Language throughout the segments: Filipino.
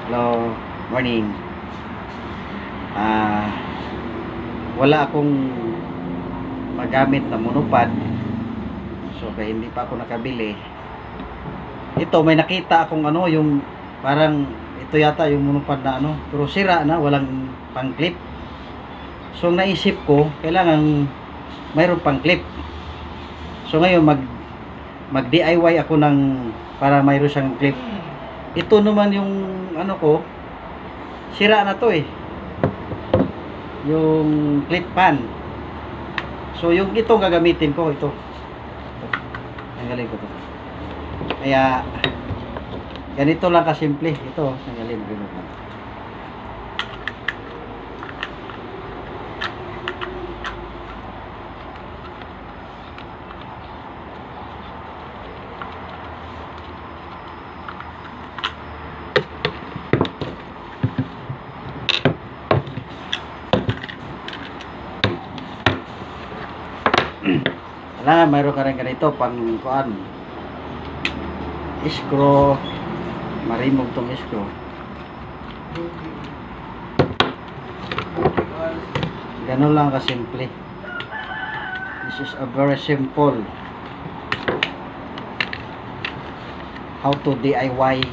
Hello, morning. Wala akong magamit na monopod. So kaya hindi pa ako nakabili. Ito may nakita akong yung parang ito yata yung monopod na pero sira na, walang pang clip. So naisip ko, kailangan mayroon pang clip. So ngayon mag DIY ako ng para mayroon siyang clip. Ito naman yung ko, sira na to yung clip pan. So yung ito gagamitin ko, ito tanggalin ko to. Kaya ganito lang kasimple ito, tanggalin ko. Kailangan mayroon ka rin ganito pang kuan screw, ma-remove tong screw. Ganun lang kasimple. This is a very simple how to DIY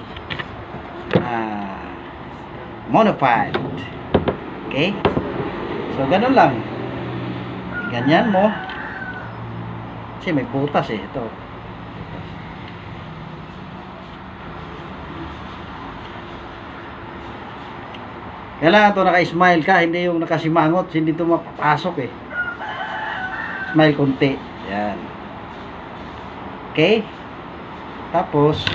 monopod. Okay, so ganun lang, ganyan mo. Kasi may butas ito. Kailangan ito naka-smile ka, hindi yung nakasimangot, hindi ito mapapasok Smile konti. Yan. Okay? Tapos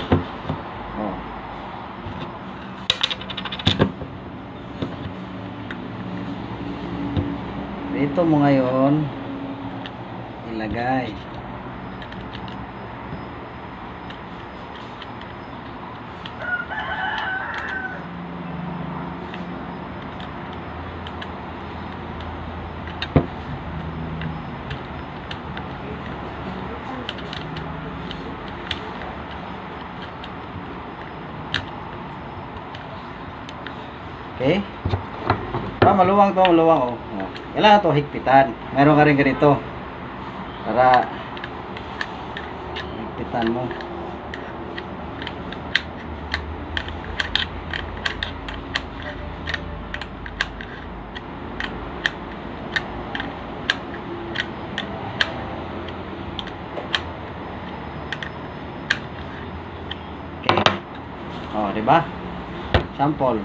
dito mo ngayon ilagay. Okay? Maluwang to, maluwang Kailangan to higpitan. Meron ka rin ganito para higpitan mo. Okay. Di ba? Sample.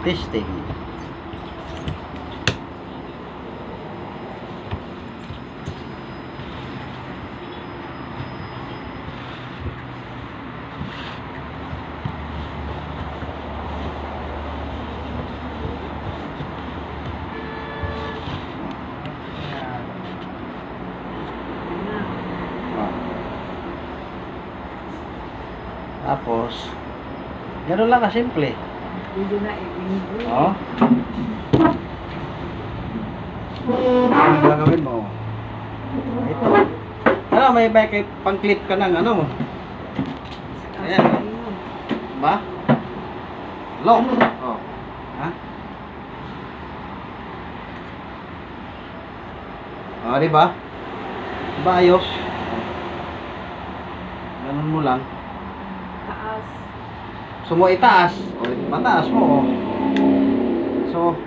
Testing. Tapos gano'n lang kasimple. Hindi na i-remove. Ano gagawin mo? Ito. May pang-clip ka ng Ayan. Ba? Lock. Ha? Diba? Diba ayos? Ganun mo lang. Taas. So mo itaas, mataas mo So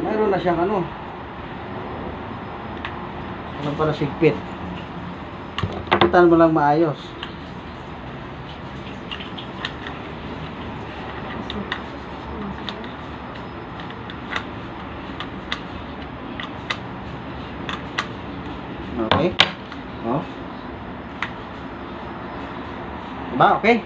mayroon na siyang para sigpit. Pitan mo lang maayos. Okay? Diba? Okay?